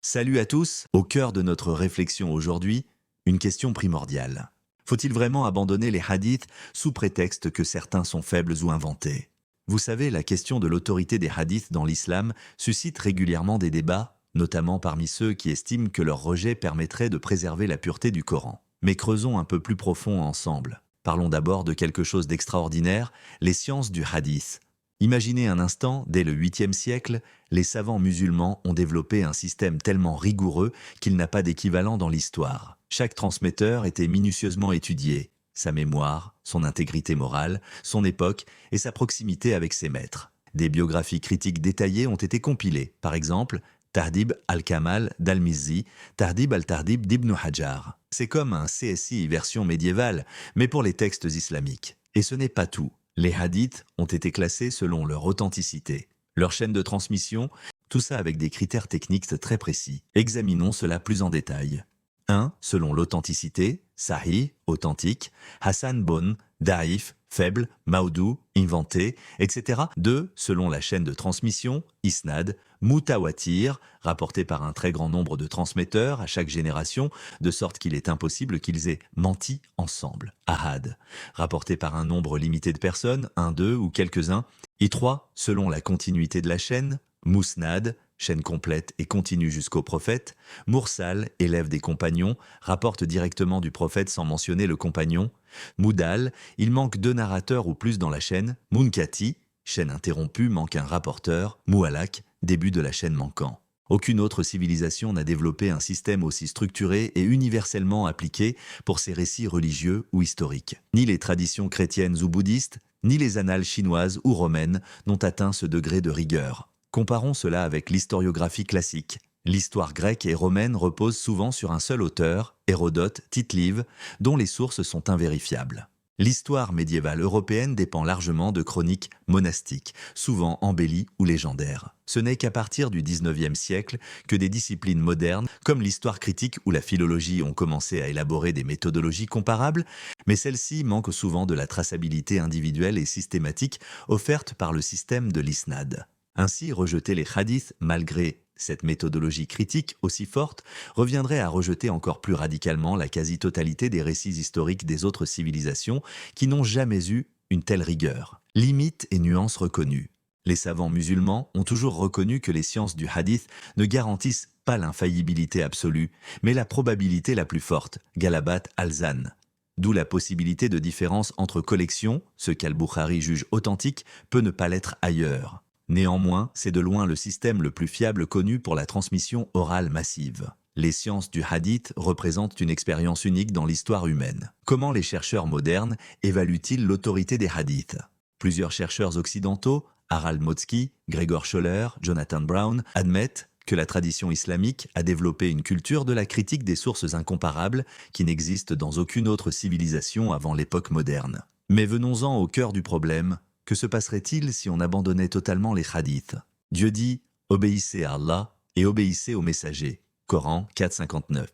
Salut à tous, au cœur de notre réflexion aujourd'hui, une question primordiale. Faut-il vraiment abandonner les hadiths sous prétexte que certains sont faibles ou inventés? Vous savez, la question de l'autorité des hadiths dans l'islam suscite régulièrement des débats, notamment parmi ceux qui estiment que leur rejet permettrait de préserver la pureté du Coran. Mais creusons un peu plus profond ensemble. Parlons d'abord de quelque chose d'extraordinaire, les sciences du hadith. Imaginez un instant, dès le 8e siècle, les savants musulmans ont développé un système tellement rigoureux qu'il n'a pas d'équivalent dans l'histoire. Chaque transmetteur était minutieusement étudié, sa mémoire, son intégrité morale, son époque et sa proximité avec ses maîtres. Des biographies critiques détaillées ont été compilées, par exemple Tahdib al-Kamal d'Al-Mizzi, Tahdib al-Tahdib d'Ibn Hajar. C'est comme un CSI version médiévale, mais pour les textes islamiques. Et ce n'est pas tout. Les hadiths ont été classés selon leur authenticité, leur chaîne de transmission, tout ça avec des critères techniques très précis. Examinons cela plus en détail. 1. Selon l'authenticité, sahih, authentique, Hassan bon, daif, faible, maudou, inventé, etc. 2. Selon la chaîne de transmission, isnad, mutawatir, rapporté par un très grand nombre de transmetteurs à chaque génération, de sorte qu'il est impossible qu'ils aient menti ensemble. Ahad, rapporté par un nombre limité de personnes, un, deux ou quelques-uns. Et 3. Selon la continuité de la chaîne, musnad, chaîne complète et continue jusqu'au prophète, Mursal, élève des compagnons, rapporte directement du prophète sans mentionner le compagnon, Moudal, il manque 2 narrateurs ou plus dans la chaîne, Munkati, chaîne interrompue, manque un rapporteur, Moualak, début de la chaîne manquant. Aucune autre civilisation n'a développé un système aussi structuré et universellement appliqué pour ses récits religieux ou historiques. Ni les traditions chrétiennes ou bouddhistes, ni les annales chinoises ou romaines n'ont atteint ce degré de rigueur. Comparons cela avec l'historiographie classique. L'histoire grecque et romaine repose souvent sur un seul auteur, Hérodote, Tite-Live, dont les sources sont invérifiables. L'histoire médiévale européenne dépend largement de chroniques monastiques, souvent embellies ou légendaires. Ce n'est qu'à partir du 19e siècle que des disciplines modernes, comme l'histoire critique ou la philologie, ont commencé à élaborer des méthodologies comparables, mais celles-ci manquent souvent de la traçabilité individuelle et systématique offerte par le système de l'isnad. Ainsi, rejeter les hadiths, malgré cette méthodologie critique aussi forte, reviendrait à rejeter encore plus radicalement la quasi-totalité des récits historiques des autres civilisations qui n'ont jamais eu une telle rigueur. Limites et nuances reconnues. Les savants musulmans ont toujours reconnu que les sciences du hadith ne garantissent pas l'infaillibilité absolue, mais la probabilité la plus forte, Galabat al-Zan. D'où la possibilité de différence entre collections, ce qu'Al-Bukhari juge authentique peut ne pas l'être ailleurs. Néanmoins, c'est de loin le système le plus fiable connu pour la transmission orale massive. Les sciences du hadith représentent une expérience unique dans l'histoire humaine. Comment les chercheurs modernes évaluent-ils l'autorité des hadiths? Plusieurs chercheurs occidentaux, Harald Motzki, Gregor Scholler, Jonathan Brown, admettent que la tradition islamique a développé une culture de la critique des sources incomparables qui n'existe dans aucune autre civilisation avant l'époque moderne. Mais venons-en au cœur du problème. Que se passerait-il si on abandonnait totalement les hadiths? Dieu dit « Obéissez à Allah et obéissez au messager » Coran 4,59.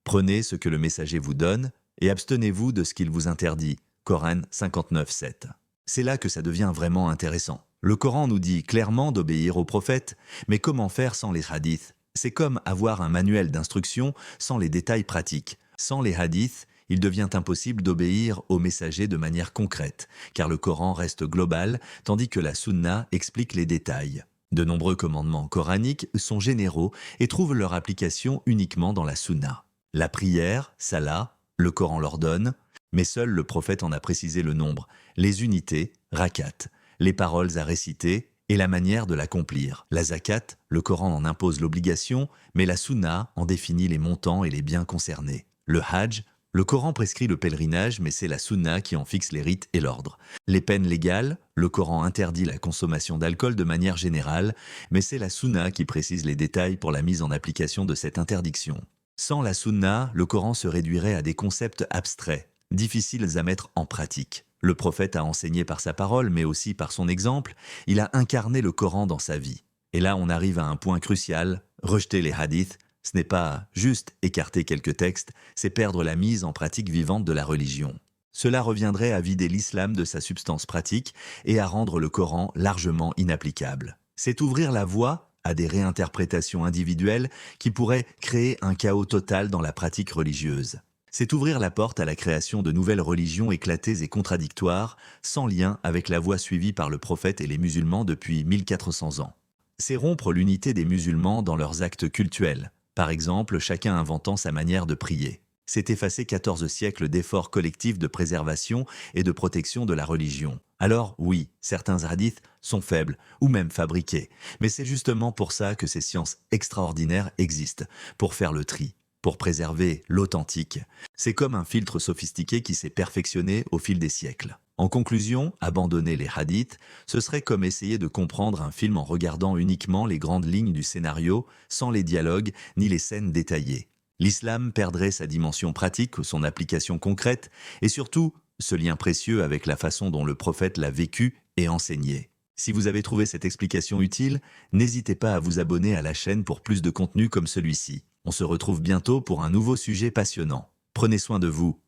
Prenez ce que le messager vous donne et abstenez-vous de ce qu'il vous interdit Coran 59,7. C'est là que ça devient vraiment intéressant. Le Coran nous dit clairement d'obéir aux prophètes, mais comment faire sans les hadiths? C'est comme avoir un manuel d'instruction sans les détails pratiques. Sans les hadiths, il devient impossible d'obéir au messager de manière concrète, car le Coran reste global, tandis que la Sunna explique les détails. De nombreux commandements coraniques sont généraux et trouvent leur application uniquement dans la Sunna. La prière, salat, le Coran l'ordonne, mais seul le prophète en a précisé le nombre, les unités, rakat, les paroles à réciter et la manière de l'accomplir. La zakat, le Coran en impose l'obligation, mais la Sunna en définit les montants et les biens concernés. Le Hajj, le Coran prescrit le pèlerinage, mais c'est la Sunna qui en fixe les rites et l'ordre. Les peines légales, le Coran interdit la consommation d'alcool de manière générale, mais c'est la Sunna qui précise les détails pour la mise en application de cette interdiction. Sans la Sunna, le Coran se réduirait à des concepts abstraits, difficiles à mettre en pratique. Le prophète a enseigné par sa parole, mais aussi par son exemple, il a incarné le Coran dans sa vie. Et là, on arrive à un point crucial, rejeter les hadiths. Ce n'est pas juste écarter quelques textes, c'est perdre la mise en pratique vivante de la religion. Cela reviendrait à vider l'islam de sa substance pratique et à rendre le Coran largement inapplicable. C'est ouvrir la voie à des réinterprétations individuelles qui pourraient créer un chaos total dans la pratique religieuse. C'est ouvrir la porte à la création de nouvelles religions éclatées et contradictoires, sans lien avec la voie suivie par le prophète et les musulmans depuis 1400 ans. C'est rompre l'unité des musulmans dans leurs actes cultuels, par exemple chacun inventant sa manière de prier. C'est effacer 14 siècles d'efforts collectifs de préservation et de protection de la religion. Alors oui, certains hadiths sont faibles ou même fabriqués, mais c'est justement pour ça que ces sciences extraordinaires existent, pour faire le tri, pour préserver l'authentique. C'est comme un filtre sophistiqué qui s'est perfectionné au fil des siècles. En conclusion, abandonner les hadiths, ce serait comme essayer de comprendre un film en regardant uniquement les grandes lignes du scénario, sans les dialogues ni les scènes détaillées. L'islam perdrait sa dimension pratique, son application concrète, et surtout, ce lien précieux avec la façon dont le prophète l'a vécu et enseigné. Si vous avez trouvé cette explication utile, n'hésitez pas à vous abonner à la chaîne pour plus de contenu comme celui-ci. On se retrouve bientôt pour un nouveau sujet passionnant. Prenez soin de vous